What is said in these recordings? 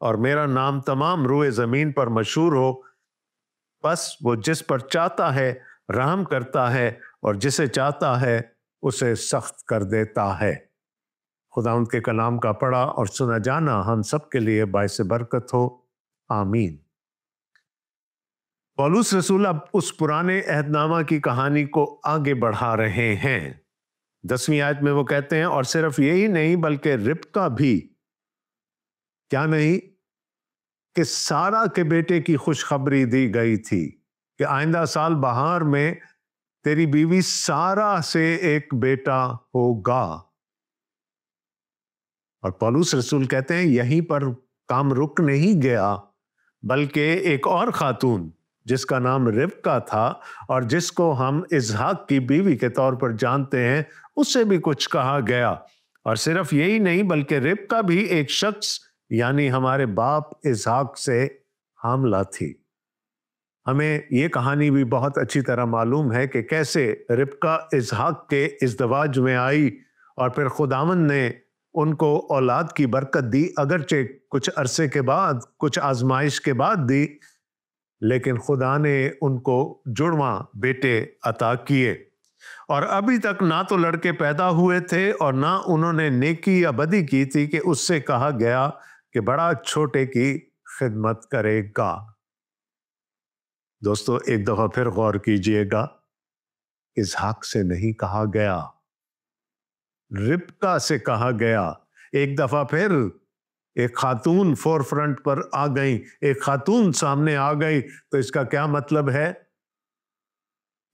اور میرا نام تمام روئے زمین پر مشہور ہو، بس وہ جس پر چاہتا ہے رحم کرتا ہے اور جسے چاہتا ہے اسے سخت کر دیتا ہے۔ خدا ان کے کلام کا پڑھا اور سنا جانا ہم سب کے لیے باعث برکت ہو، آمین۔ پولس رسول اب اس پرانے عہد نامہ کی کہانی کو آگے بڑھا رہے ہیں۔ 10ویں آیت میں وہ کہتے ہیں، اور صرف یہی نہیں بلکہ ربکا بھی، کیا نہیں، کہ سارا کے بیٹے کی خوشخبری دی گئی تھی کہ آئندہ سال بہار میں تیری بیوی سارا سے ایک بیٹا ہوگا۔ اور پولس رسول کہتے ہیں یہیں پر کام رک نہیں گیا، بلکہ ایک اور خاتون جس کا نام ربکا تھا اور جس کو ہم اسحاق کی بیوی کے طور پر جانتے ہیں، اس سے بھی کچھ کہا گیا۔ اور صرف یہی نہیں بلکہ ربکا بھی ایک شخص یعنی ہمارے باپ اسحاق سے حاملہ تھی۔ ہمیں یہ کہانی بھی بہت اچھی طرح معلوم ہے کہ کیسے ربکا اسحاق کے ازدواج میں آئی اور پھر خداوند نے ان کو اولاد کی برکت دی، اگرچہ کچھ عرصے کے بعد، کچھ آزمائش کے بعد دی، لیکن خدا نے ان کو جڑواں بیٹے عطا کیے۔ اور ابھی تک نہ تو لڑکے پیدا ہوئے تھے اور نہ انہوں نے نیکی یا بدی کی تھی کہ اس سے کہا گیا کہ بڑا چھوٹے کی خدمت کرے گا۔ دوستو ایک دفعہ پھر غور کیجئے گا، اسحاق سے نہیں کہا گیا، ربکا سے کہا گیا۔ ایک دفعہ پھر ایک خاتون فور فرنٹ پر آ گئی، ایک خاتون سامنے آ گئی، تو اس کا کیا مطلب ہے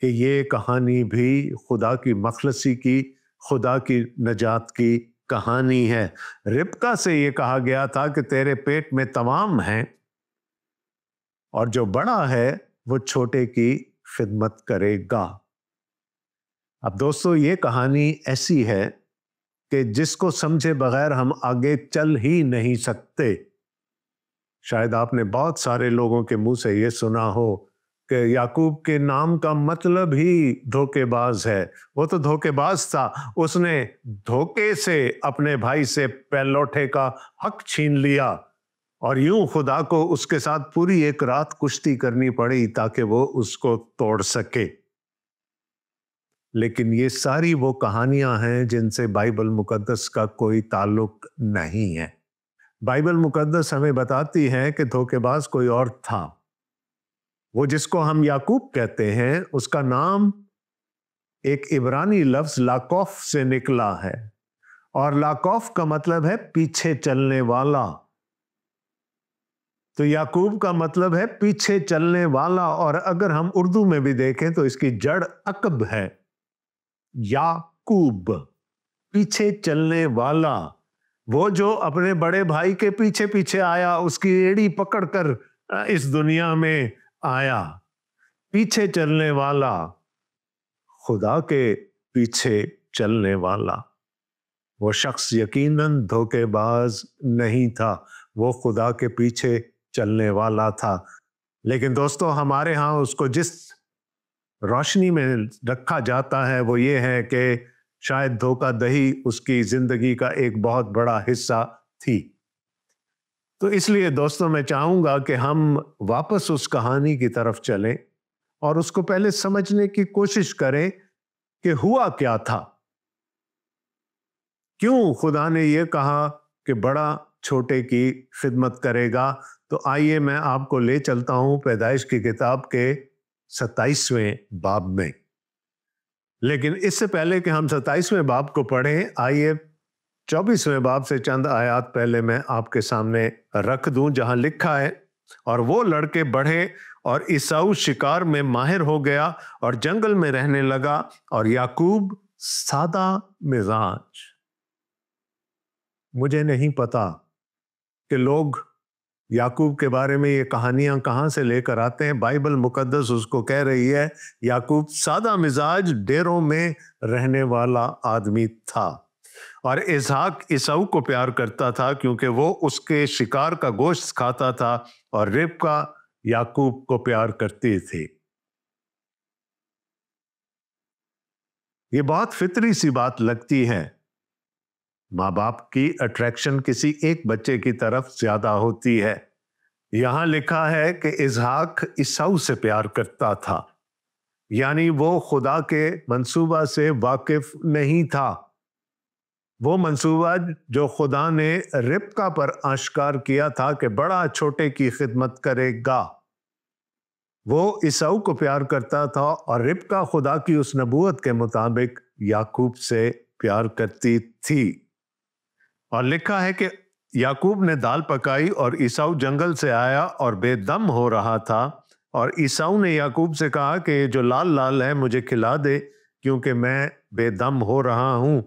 کہ یہ کہانی بھی خدا کی مخلصی کی، خدا کی نجات کی کہانی ہے۔ ربکا سے یہ کہا گیا تھا کہ تیرے پیٹ میں تمام ہیں اور جو بڑا ہے وہ چھوٹے کی خدمت کرے گا۔ اب دوستو یہ کہانی ایسی ہے کہ جس کو سمجھے بغیر ہم آگے چل ہی نہیں سکتے۔ شاید آپ نے بہت سارے لوگوں کے منہ سے یہ سنا ہو کہ یعقوب کے نام کا مطلب ہی دھوکے باز ہے۔ وہ تو دھوکے باز تھا، اس نے دھوکے سے اپنے بھائی سے پہلوٹے کا حق چھین لیا اور یوں خدا کو اس کے ساتھ پوری ایک رات کشتی کرنی پڑی تاکہ وہ اس کو توڑ سکے۔ لیکن یہ ساری وہ کہانیاں ہیں جن سے بائبل مقدس کا کوئی تعلق نہیں ہے۔ بائبل مقدس ہمیں بتاتی ہے کہ دھوکے باز کوئی اور تھا۔ وہ جس کو ہم یعقوب کہتے ہیں، اس کا نام ایک عبرانی لفظ لاکوف سے نکلا ہے، اور لاکوف کا مطلب ہے پیچھے چلنے والا۔ تو یعقوب کا مطلب ہے پیچھے چلنے والا، اور اگر ہم اردو میں بھی دیکھیں تو اس کی جڑ عقب ہے، یعقوب، پیچھے چلنے والا، وہ جو اپنے بڑے بھائی کے پیچھے پیچھے آیا، اس کی ایڑی پکڑ کر اس دنیا میں آیا۔ پیچھے چلنے والا، خدا کے پیچھے چلنے والا۔ وہ شخص یقیناً دھوکے باز نہیں تھا، وہ خدا کے پیچھے چلنے والا تھا۔ لیکن دوستو ہمارے ہاں اس کو جس روشنی میں رکھا جاتا ہے وہ یہ ہے کہ شاید دھوکہ دہی اس کی زندگی کا ایک بہت بڑا حصہ تھی۔ تو اس لیے دوستو میں چاہوں گا کہ ہم واپس اس کہانی کی طرف چلیں اور اس کو پہلے سمجھنے کی کوشش کریں کہ ہوا کیا تھا، کیوں خدا نے یہ کہا کہ بڑا چھوٹے کی خدمت کرے گا۔ تو آئیے میں آپ کو لے چلتا ہوں پیدائش کی کتاب کے 27ویں باب میں۔ لیکن اس سے پہلے کہ ہم 27ویں باب کو پڑھیں، آئیے 24ویں باب سے چند آیات پہلے میں آپ کے سامنے رکھ دوں، جہاں لکھا ہے، اور وہ لڑکے بڑھے اور عیساؤ شکار میں ماہر ہو گیا اور جنگل میں رہنے لگا، اور یعقوب سادہ مزاج۔ مجھے نہیں پتا کہ لوگ یعقوب کے بارے میں یہ کہانیاں کہاں سے لے کر آتے ہیں۔ بائبل مقدس اس کو کہہ رہی ہے یعقوب سادہ مزاج ڈیروں میں رہنے والا آدمی تھا، اور اسحاق عیساؤ کو پیار کرتا تھا کیونکہ وہ اس کے شکار کا گوشت کھاتا تھا، اور ربکا یعقوب کو پیار کرتی تھی۔ یہ بہت فطری سی بات لگتی ہے۔ ماں باپ کی اٹریکشن کسی ایک بچے کی طرف زیادہ ہوتی ہے۔ یہاں لکھا ہے کہ اسحاق عیساؤ سے پیار کرتا تھا، یعنی وہ خدا کے منصوبہ سے واقف نہیں تھا۔ وہ منصوبہ جو خدا نے ربقہ پر آشکار کیا تھا کہ بڑا چھوٹے کی خدمت کرے گا، وہ عیساؤ کو پیار کرتا تھا، اور ربقہ خدا کی اس نبوت کے مطابق یعقوب سے پیار کرتی تھی۔ اور لکھا ہے کہ یعقوب نے دال پکائی اور عیساؤ جنگل سے آیا اور بے دم ہو رہا تھا، اور عیساؤ نے یعقوب سے کہا کہ یہ جو لال لال ہے مجھے کھلا دے، کیونکہ میں بے دم ہو رہا ہوں۔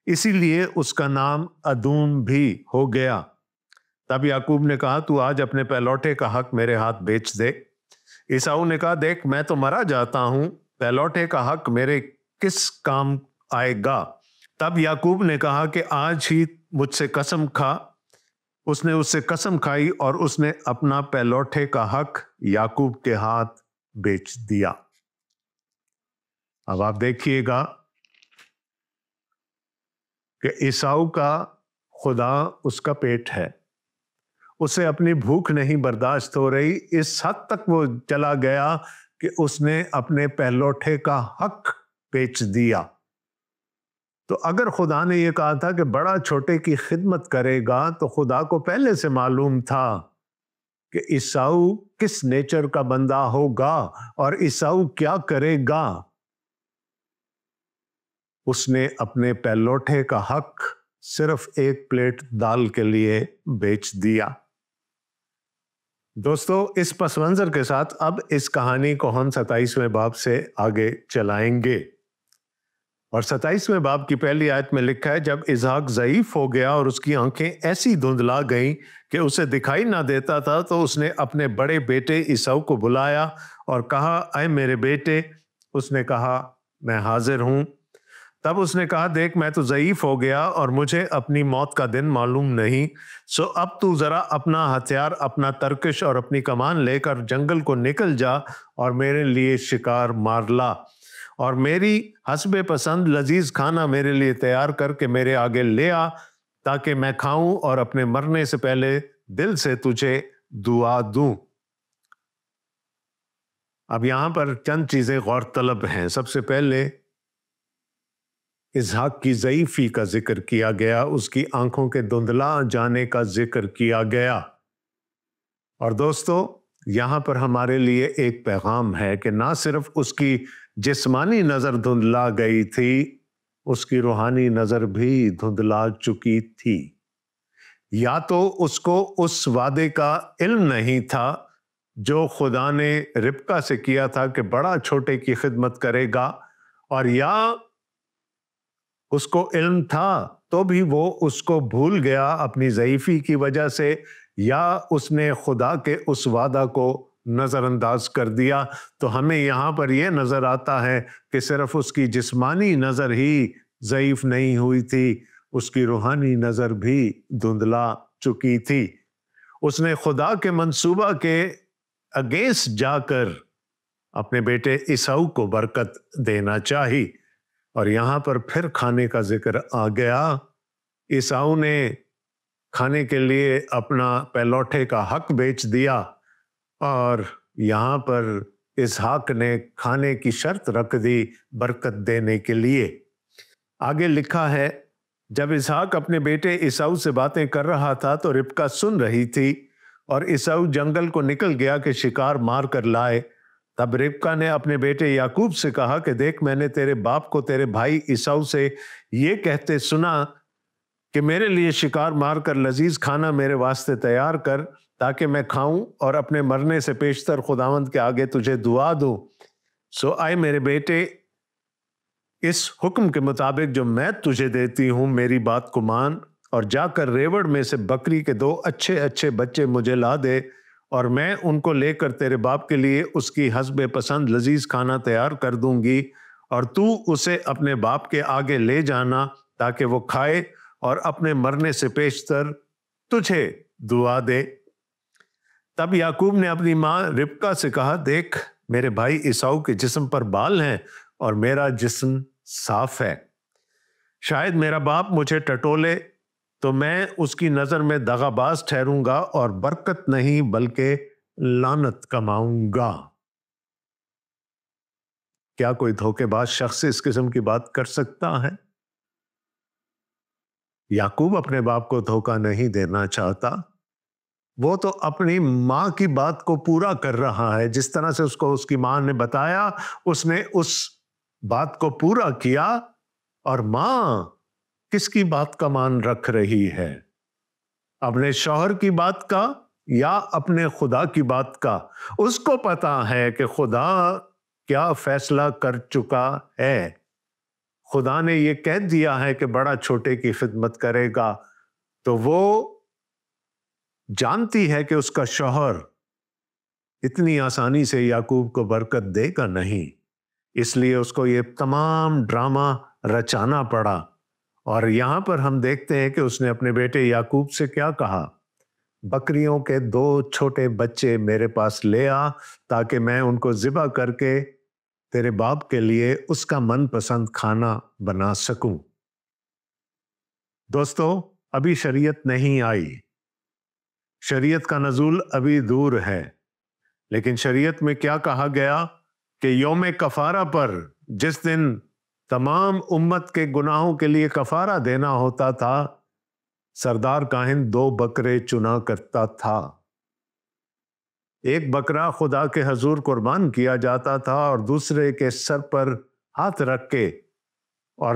اسی لیے اس کا نام ادوم بھی ہو گیا۔ تب یعقوب نے کہا تو آج اپنے پہلوٹے کا حق میرے ہاتھ بیچ دے۔ عیساؤ نے کہا دیکھ میں تو مرا جاتا ہوں، پہلوٹے کا حق میرے کس کام آئے گا؟ تب یعقوب نے کہا کہ آج ہی مجھ سے قسم کھا۔ اس نے اس سے قسم کھائی اور اس نے اپنا پہلوٹے کا حق یعقوب کے ہاتھ بیچ دیا۔ اب آپ دیکھیے گا کہ عیساؤ کا خدا اس کا پیٹ ہے، اسے اپنی بھوک نہیں برداشت ہو رہی، اس حد تک وہ چلا گیا کہ اس نے اپنے پہلوٹے کا حق بیچ دیا۔ تو اگر خدا نے یہ کہا تھا کہ بڑا چھوٹے کی خدمت کرے گا، تو خدا کو پہلے سے معلوم تھا کہ عیساؤ کس نیچر کا بندہ ہوگا اور عیساؤ کیا کرے گا۔ اس نے اپنے پہلوٹے کا حق صرف ایک پلیٹ دال کے لیے بیچ دیا۔ دوستو، اس پس منظر کے ساتھ اب اس کہانی کو ہم 27ویں باب سے آگے چلائیں گے، اور 27ویں باب کی پہلی آیت میں لکھا ہے جب اسحاق ضعیف ہو گیا اور اس کی آنکھیں ایسی دھندلا گئیں کہ اسے دکھائی نہ دیتا تھا، تو اس نے اپنے بڑے بیٹے عیساؤ کو بلایا اور کہا اے میرے بیٹے۔ اس نے کہا میں حاضر ہوں۔ تب اس نے کہا دیکھ میں تو ضعیف ہو گیا اور مجھے اپنی موت کا دن معلوم نہیں، سو اب تو ذرا اپنا ہتھیار، اپنا ترکش اور اپنی کمان لے کر جنگل کو نکل جا اور میرے لیے شکار مار لا، اور میری حسب پسند لذیذ کھانا میرے لیے تیار کر کے میرے آگے لے آ، تاکہ میں کھاؤں اور اپنے مرنے سے پہلے دل سے تجھے دعا دوں۔ اب یہاں پر چند چیزیں غور طلب ہیں۔ سب سے پہلے اسحاق کی ضعیفی کا ذکر کیا گیا، اس کی آنکھوں کے دھندلا جانے کا ذکر کیا گیا۔ اور دوستو، یہاں پر ہمارے لیے ایک پیغام ہے کہ نہ صرف اس کی جسمانی نظر دھندلا گئی تھی، اس کی روحانی نظر بھی دھندلا چکی تھی۔ یا تو اس کو اس وعدے کا علم نہیں تھا جو خدا نے ربقہ سے کیا تھا کہ بڑا چھوٹے کی خدمت کرے گا، اور یا اس کو علم تھا تو بھی وہ اس کو بھول گیا اپنی ضعیفی کی وجہ سے، یا اس نے خدا کے اس وعدہ کو نظر انداز کر دیا۔ تو ہمیں یہاں پر یہ نظر آتا ہے کہ صرف اس کی جسمانی نظر ہی ضعیف نہیں ہوئی تھی، اس کی روحانی نظر بھی دھندلا چکی تھی۔ اس نے خدا کے منصوبہ کے اگینسٹ جا کر اپنے بیٹے عیساؤ کو برکت دینا چاہی، اور یہاں پر پھر کھانے کا ذکر آ گیا۔ عیساؤ نے کھانے کے لیے اپنا پہلوٹے کا حق بیچ دیا، اور یہاں پر اسحاق نے کھانے کی شرط رکھ دی برکت دینے کے لیے۔ آگے لکھا ہے جب اسحاق اپنے بیٹے عیساؤ سے باتیں کر رہا تھا تو ربقہ سن رہی تھی، اور عیساؤ جنگل کو نکل گیا کہ شکار مار کر لائے۔ تب ربقہ نے اپنے بیٹے یعقوب سے کہا کہ دیکھ میں نے تیرے باپ کو تیرے بھائی عیساؤ سے یہ کہتے سنا کہ میرے لیے شکار مار کر لذیذ کھانا میرے واسطے تیار کر، تاکہ میں کھاؤں اور اپنے مرنے سے پیشتر خداوند کے آگے تجھے دعا دوں۔ سو آئے میرے بیٹے، اس حکم کے مطابق جو میں تجھے دیتی ہوں میری بات کو مان، اور جا کر ریوڑ میں سے بکری کے 2 اچھے اچھے بچے مجھے لا دے، اور میں ان کو لے کر تیرے باپ کے لیے اس کی حسب پسند لذیذ کھانا تیار کر دوں گی، اور تو اسے اپنے باپ کے آگے لے جانا تاکہ وہ کھائے اور اپنے مرنے سے پیشتر تجھے دعا دے۔ تب یعقوب نے اپنی ماں ربقہ سے کہا دیکھ میرے بھائی عیساؤ کے جسم پر بال ہیں اور میرا جسم صاف ہے، شاید میرا باپ مجھے ٹٹولے تو میں اس کی نظر میں دغاباز ٹھہروں گا اور برکت نہیں بلکہ لعنت کماؤں گا۔ کیا کوئی دھوکے باز شخص اس قسم کی بات کر سکتا ہے؟ یعقوب اپنے باپ کو دھوکہ نہیں دینا چاہتا، وہ تو اپنی ماں کی بات کو پورا کر رہا ہے۔ جس طرح سے اس کو اس کی ماں نے بتایا، اس نے اس بات کو پورا کیا۔ اور ماں کس کی بات کا مان رکھ رہی ہے؟ اپنے شوہر کی بات کا یا اپنے خدا کی بات کا؟ اس کو پتا ہے کہ خدا کیا فیصلہ کر چکا ہے۔ خدا نے یہ کہہ دیا ہے کہ بڑا چھوٹے کی خدمت کرے گا، تو وہ جانتی ہے کہ اس کا شوہر اتنی آسانی سے یعقوب کو برکت دے گا نہیں، اس لیے اس کو یہ تمام ڈرامہ رچانا پڑا۔ اور یہاں پر ہم دیکھتے ہیں کہ اس نے اپنے بیٹے یعقوب سے کیا کہا؟ بکریوں کے 2 چھوٹے بچے میرے پاس لے آ تاکہ میں ان کو ذبح کر کے تیرے باپ کے لیے اس کا من پسند کھانا بنا سکوں۔ دوستو، ابھی شریعت نہیں آئی، شریعت کا نزول ابھی دور ہے، لیکن شریعت میں کیا کہا گیا کہ یوم کفارہ پر، جس دن تمام امت کے گناہوں کے لیے کفارہ دینا ہوتا تھا، سردار کاہن 2 بکرے چنا کرتا تھا۔ ایک بکرا خدا کے حضور قربان کیا جاتا تھا اور دوسرے کے سر پر ہاتھ رکھ کے اور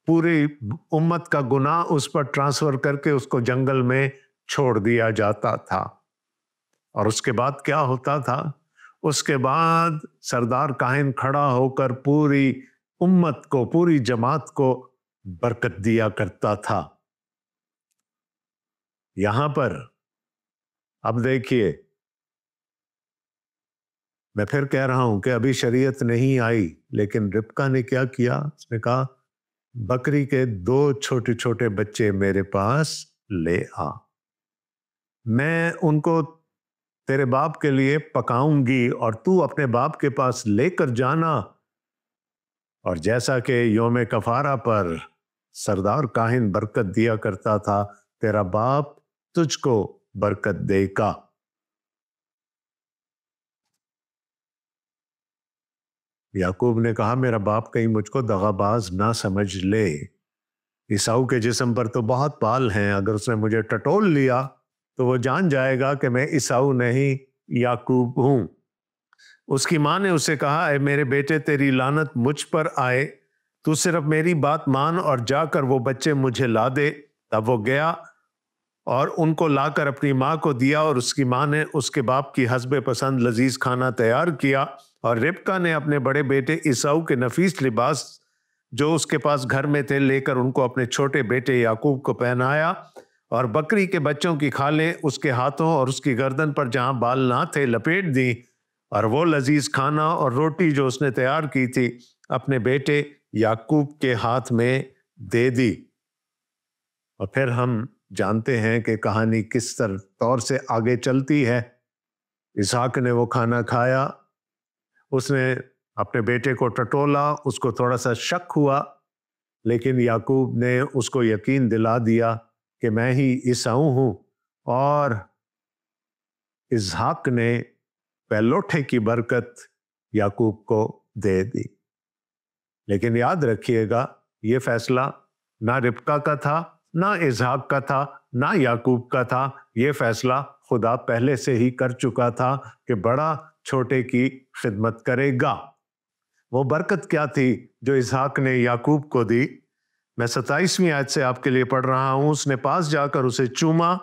پوری امت کا گناہ اس پر ٹرانسفر کر کے اس کو جنگل میں چھوڑ دیا جاتا تھا۔ اور اس کے بعد کیا ہوتا تھا؟ اس کے بعد سردار کاہن کھڑا ہو کر پوری امت کو، پوری جماعت کو برکت دیا کرتا تھا۔ یہاں پر اب دیکھیے، میں پھر کہہ رہا ہوں کہ ابھی شریعت نہیں آئی، لیکن ربکا نے کیا کیا؟ اس نے کہا بکری کے 2 چھوٹے چھوٹے بچے میرے پاس لے آ، میں ان کو تیرے باپ کے لیے پکاؤں گی اور تو اپنے باپ کے پاس لے کر جانا، اور جیسا کہ یوم کفارہ پر سردار کاہن برکت دیا کرتا تھا، تیرا باپ تجھ کو برکت دے گا۔ یعقوب نے کہا میرا باپ کہیں مجھ کو دغاباز نہ سمجھ لے، عیساؤ کے جسم پر تو بہت بال ہیں، اگر اس نے مجھے ٹٹول لیا تو وہ جان جائے گا کہ میں عیساؤ نہیں یعقوب ہوں۔ اس کی ماں نے اسے کہا اے میرے بیٹے، تیری لعنت مجھ پر آئے، تو صرف میری بات مان اور جا کر وہ بچے مجھے لا دے۔ تب وہ گیا اور ان کو لا کر اپنی ماں کو دیا، اور اس کی ماں نے اس کے باپ کی حسب پسند لذیذ کھانا تیار کیا، اور ربکا نے اپنے بڑے بیٹے عیساؤ کے نفیس لباس جو اس کے پاس گھر میں تھے لے کر ان کو اپنے چھوٹے بیٹے یعقوب کو پہنایا، اور بکری کے بچوں کی کھالیں اس کے ہاتھوں اور اس کی گردن پر جہاں بال نہ تھے لپیٹ دی، اور وہ لذیذ کھانا اور روٹی جو اس نے تیار کی تھی اپنے بیٹے یعقوب کے ہاتھ میں دے دی۔ اور پھر ہم جانتے ہیں کہ کہانی کس طور سے آگے چلتی ہے۔ اسحاق نے وہ کھانا کھایا، اس نے اپنے بیٹے کو ٹٹولا، اس کو تھوڑا سا شک ہوا، لیکن یعقوب نے اس کو یقین دلا دیا کہ میں ہی عیساؤ ہوں، اور اسحاق نے پہلوٹے کی برکت یعقوب کو دے دی۔ لیکن یاد رکھیے گا، یہ فیصلہ نہ ربکا کا تھا، نہ اسحاق کا تھا، نہ یعقوب کا تھا، یہ فیصلہ خدا پہلے سے ہی کر چکا تھا کہ بڑا چھوٹے کی خدمت کرے گا۔ وہ برکت کیا تھی جو اسحاق نے یعقوب کو دی؟ میں 27ویں آیت سے آپ کے لیے پڑھ رہا ہوں۔ اس نے پاس جا کر اسے چوما،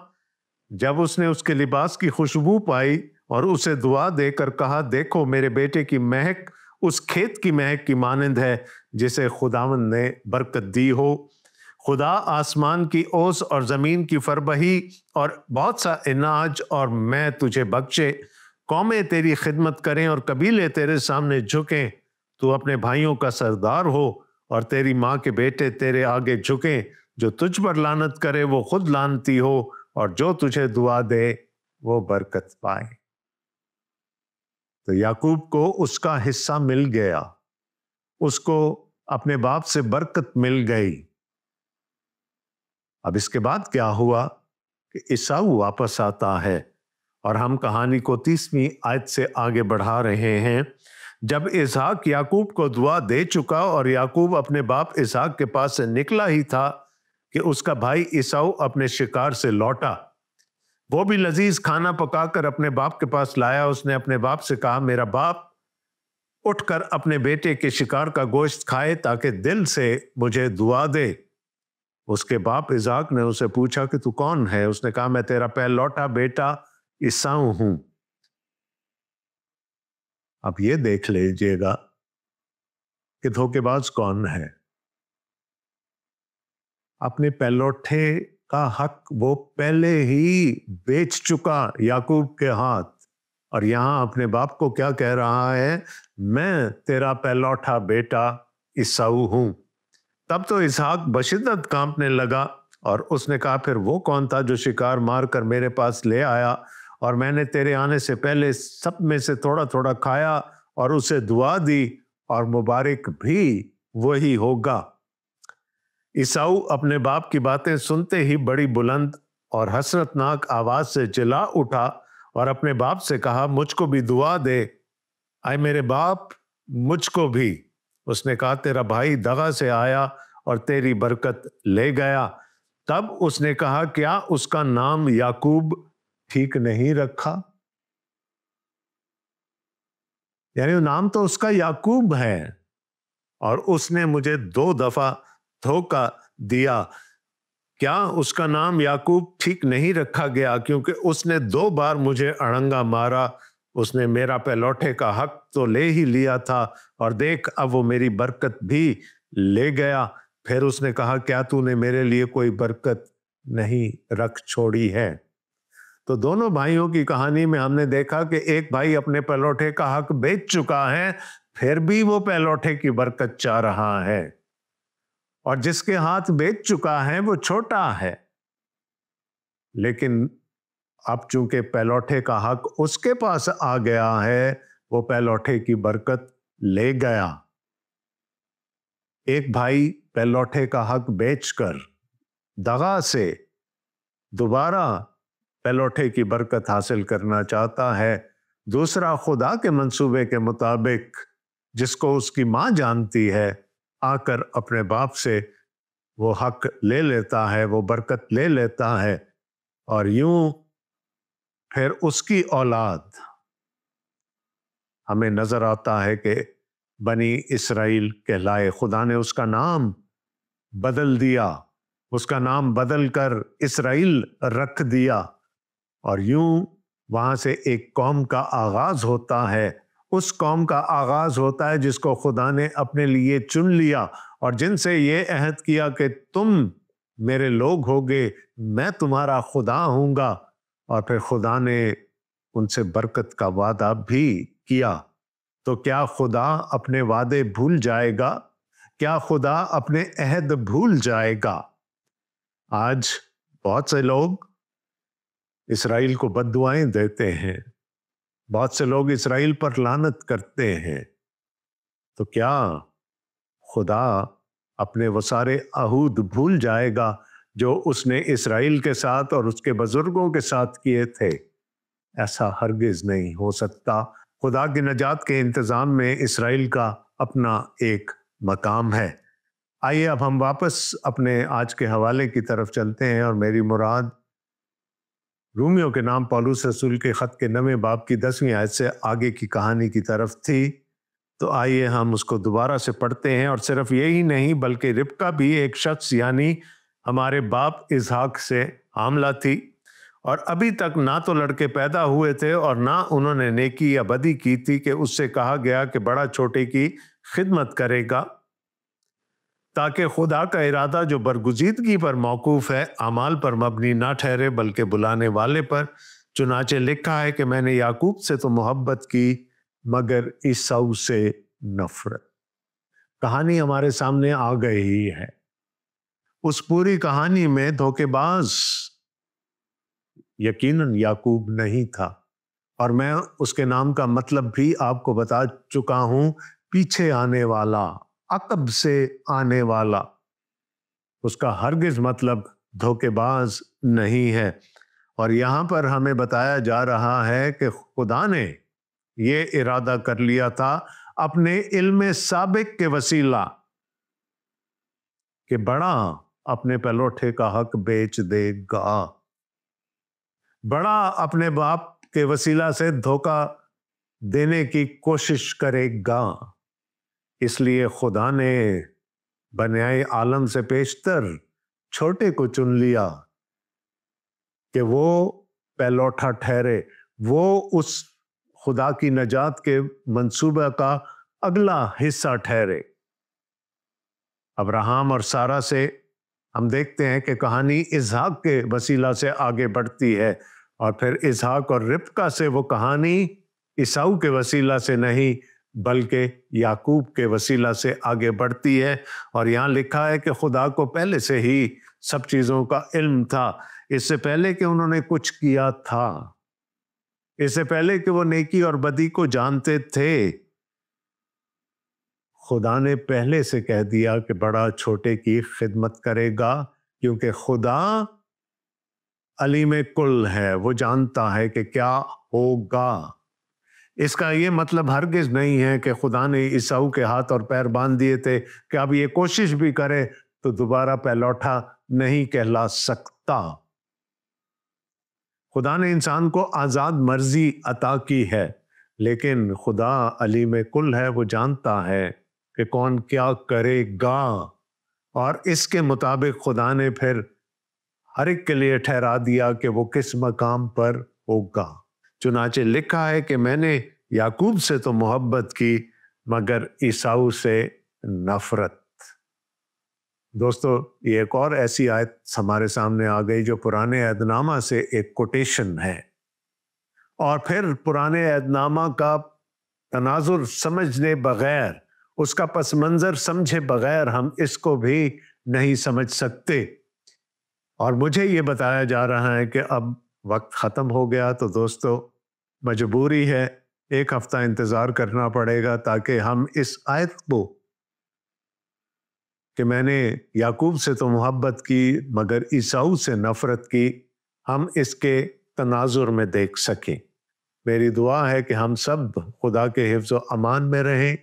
جب اس نے اس کے لباس کی خوشبو پائی اور اسے دعا دے کر کہا دیکھو میرے بیٹے کی مہک اس کھیت کی مہک کی مانند ہے جسے خداوند نے برکت دی ہو۔ خدا آسمان کی اوس اور زمین کی فربہی اور بہت سا اناج اور میں تجھے بخشے، قومیں تیری خدمت کریں اور قبیلے تیرے سامنے جھکیں، تو اپنے بھائیوں کا سردار ہو اور تیری ماں کے بیٹے تیرے آگے جھکیں، جو تجھ پر لعنت کرے وہ خود لعنتی ہو اور جو تجھے دعا دے وہ برکت پائے۔ تو یعقوب کو اس کا حصہ مل گیا، اس کو اپنے باپ سے برکت مل گئی، اب اس کے بعد کیا ہوا کہ عیساؤ واپس آتا ہے، اور ہم کہانی کو 30ویں آیت سے آگے بڑھا رہے ہیں۔ جب اسحاق یعقوب کو دعا دے چکا اور یعقوب اپنے باپ اسحاق کے پاس سے نکلا ہی تھا کہ اس کا بھائی عیساؤ اپنے شکار سے لوٹا۔ وہ بھی لذیذ کھانا پکا کر اپنے باپ کے پاس لایا۔ اس نے اپنے باپ سے کہا، میرا باپ اٹھ کر اپنے بیٹے کے شکار کا گوشت کھائے تاکہ دل سے مجھے دعا دے۔ اس کے باپ اسحاق نے اسے پوچھا کہ تو کون ہے؟ اس نے کہا، میں تیرا پہلوٹا بیٹا عیساؤ ہوں۔ اب یہ دیکھ لیجئے گا کہ دھوکے باز کون ہے۔ اپنے پہلوٹے کا حق وہ پہلے ہی بیچ چکا یعقوب کے ہاتھ، اور یہاں اپنے باپ کو کیا کہہ رہا ہے؟ میں تیرا پہلوٹا بیٹا عیساؤ ہوں۔ تب تو اسحاق بشدت کانپنے لگا، اور اس نے کہا، پھر وہ کون تھا جو شکار مار کر میرے پاس لے آیا، اور میں نے تیرے آنے سے پہلے سب میں سے تھوڑا تھوڑا کھایا اور اسے دعا دی، اور مبارک بھی وہی ہوگا۔ عیساؤ اپنے باپ کی باتیں سنتے ہی بڑی بلند اور حسرتناک آواز سے چلا اٹھا اور اپنے باپ سے کہا، مجھ کو بھی دعا دے، اے میرے باپ، مجھ کو بھی۔ اس نے کہا، تیرا بھائی دغا سے آیا اور تیری برکت لے گیا۔ تب اس نے کہا، کیا اس کا نام یعقوب ٹھیک نہیں رکھا؟ یعنی نام تو اس کا یعقوب ہے، اور اس نے مجھے 2 دفعہ دھوکا دیا۔ کیا اس کا نام یعقوب ٹھیک نہیں رکھا گیا؟ کیونکہ اس نے 2 بار مجھے اڑنگا مارا۔ اس نے میرا پہلوٹے کا حق تو لے ہی لیا تھا، اور دیکھ اب وہ میری برکت بھی لے گیا۔ پھر اس نے کہا، کیا تو نے میرے لیے کوئی برکت نہیں رکھ چھوڑی ہے؟ تو دونوں بھائیوں کی کہانی میں ہم نے دیکھا کہ ایک بھائی اپنے پہلوٹے کا حق بیچ چکا ہے، پھر بھی وہ پہلوٹے کی برکت چاہ رہا ہے، اور جس کے ہاتھ بیچ چکا ہے وہ چھوٹا ہے، لیکن اب چونکہ پہلوٹے کا حق اس کے پاس آ گیا ہے، وہ پہلوٹے کی برکت لے گیا۔ ایک بھائی پہلوٹے کا حق بیچ کر دغا سے دوبارہ پہلوٹے کی برکت حاصل کرنا چاہتا ہے، دوسرا خدا کے منصوبے کے مطابق، جس کو اس کی ماں جانتی ہے، آ کر اپنے باپ سے وہ حق لے لیتا ہے، وہ برکت لے لیتا ہے، اور یوں پھر اس کی اولاد ہمیں نظر آتا ہے کہ بنی اسرائیل کہلائے۔ خدا نے اس کا نام بدل دیا، اس کا نام بدل کر اسرائیل رکھ دیا، اور یوں وہاں سے ایک قوم کا آغاز ہوتا ہے۔ اس قوم کا آغاز ہوتا ہے جس کو خدا نے اپنے لیے چن لیا، اور جن سے یہ عہد کیا کہ تم میرے لوگ ہوگے، میں تمہارا خدا ہوں گا، اور پھر خدا نے ان سے برکت کا وعدہ بھی کیا۔ تو کیا خدا اپنے وعدے بھول جائے گا؟ کیا خدا اپنے عہد بھول جائے گا؟ آج بہت سے لوگ اسرائیل کو بد دعائیں دیتے ہیں، بہت سے لوگ اسرائیل پر لعنت کرتے ہیں، تو کیا خدا اپنے وہ سارے عہود بھول جائے گا جو اس نے اسرائیل کے ساتھ اور اس کے بزرگوں کے ساتھ کیے تھے؟ ایسا ہرگز نہیں ہو سکتا۔ خدا کی نجات کے انتظام میں اسرائیل کا اپنا ایک مقام ہے۔ آئیے اب ہم واپس اپنے آج کے حوالے کی طرف چلتے ہیں، اور میری مراد رومیوں کے نام پولس رسول کے خط کے 9 باب کی 10ویں آیت سے آگے کی کہانی کی طرف تھی۔ تو آئیے ہم اس کو دوبارہ سے پڑھتے ہیں، اور صرف یہی نہیں بلکہ ربکہ بھی ایک شخص یعنی ہمارے باپ اسحاق سے حاملہ تھی، اور ابھی تک نہ تو لڑکے پیدا ہوئے تھے اور نہ انہوں نے نیکی یا بدی کی تھی کہ اس سے کہا گیا کہ بڑا چھوٹے کی خدمت کرے گا، تاکہ خدا کا ارادہ جو برگزیدگی پر موقوف ہے اعمال پر مبنی نہ ٹھہرے بلکہ بلانے والے پر۔ چنانچہ لکھا ہے کہ میں نے یعقوب سے تو محبت کی مگر عیساؤ سے نفرت۔ کہانی ہمارے سامنے آ گئی ہے۔ اس پوری کہانی میں دھوکے باز یقیناً یعقوب نہیں تھا، اور میں اس کے نام کا مطلب بھی آپ کو بتا چکا ہوں، پیچھے آنے والا، عقب سے آنے والا۔ اس کا ہرگز مطلب دھوکے باز نہیں ہے۔ اور یہاں پر ہمیں بتایا جا رہا ہے کہ خدا نے یہ ارادہ کر لیا تھا اپنے علم سابق کے وسیلہ کہ بڑا اپنے پلوٹھے کا حق بیچ دے گا، بڑا اپنے باپ کے وسیلہ سے دھوکہ دینے کی کوشش کرے گا۔ اس لیے خدا نے بنائے عالم سے پیشتر چھوٹے کو چن لیا کہ وہ پہلوٹا ٹھہرے، وہ اس خدا کی نجات کے منصوبہ کا اگلا حصہ ٹھہرے۔ ابراہیم اور سارہ سے ہم دیکھتے ہیں کہ کہانی اسحاق کے وسیلہ سے آگے بڑھتی ہے، اور پھر اسحاق اور ربقہ سے وہ کہانی عیساؤ کے وسیلہ سے نہیں بلکہ یعقوب کے وسیلہ سے آگے بڑھتی ہے۔ اور یہاں لکھا ہے کہ خدا کو پہلے سے ہی سب چیزوں کا علم تھا، اس سے پہلے کہ انہوں نے کچھ کیا تھا، اس سے پہلے کہ وہ نیکی اور بدی کو جانتے تھے، خدا نے پہلے سے کہہ دیا کہ بڑا چھوٹے کی خدمت کرے گا، کیونکہ خدا علیم کل ہے، وہ جانتا ہے کہ کیا ہوگا۔ اس کا یہ مطلب ہرگز نہیں ہے کہ خدا نے عیساؤ کے ہاتھ اور پیر باندھ دیے تھے کہ اب یہ کوشش بھی کرے تو دوبارہ پہلوٹا نہیں کہلا سکتا۔ خدا نے انسان کو آزاد مرضی عطا کی ہے، لیکن خدا علیم کل ہے، وہ جانتا ہے کہ کون کیا کرے گا، اور اس کے مطابق خدا نے پھر ہر ایک کے لیے ٹھہرا دیا کہ وہ کس مقام پر ہوگا۔ چنانچہ لکھا ہے کہ میں نے یعقوب سے تو محبت کی مگر عیساؤ سے نفرت۔ دوستو، یہ ایک اور ایسی آیت ہمارے سامنے آ گئی جو پرانے عہد نامہ سے ایک کوٹیشن ہے، اور پھر پرانے عہد نامہ کا تناظر سمجھنے بغیر، اس کا پس منظر سمجھے بغیر ہم اس کو بھی نہیں سمجھ سکتے۔ اور مجھے یہ بتایا جا رہا ہے کہ اب وقت ختم ہو گیا، تو دوستو مجبوری ہے، ایک ہفتہ انتظار کرنا پڑے گا تاکہ ہم اس آیت کو کہ میں نے یعقوب سے تو محبت کی مگر عیساؤ سے نفرت کی، ہم اس کے تناظر میں دیکھ سکیں۔ میری دعا ہے کہ ہم سب خدا کے حفظ و امان میں رہیں،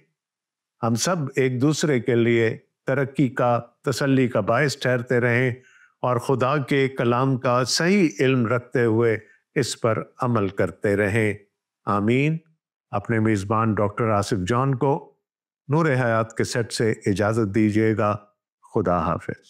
ہم سب ایک دوسرے کے لیے ترقی کا، تسلی کا باعث ٹھہرتے رہیں، اور خدا کے کلام کا صحیح علم رکھتے ہوئے اس پر عمل کرتے رہیں۔ آمین۔ اپنے میزبان ڈاکٹر آصف جان کو نور حیات کے سیٹ سے اجازت دیجیے گا۔ خدا حافظ۔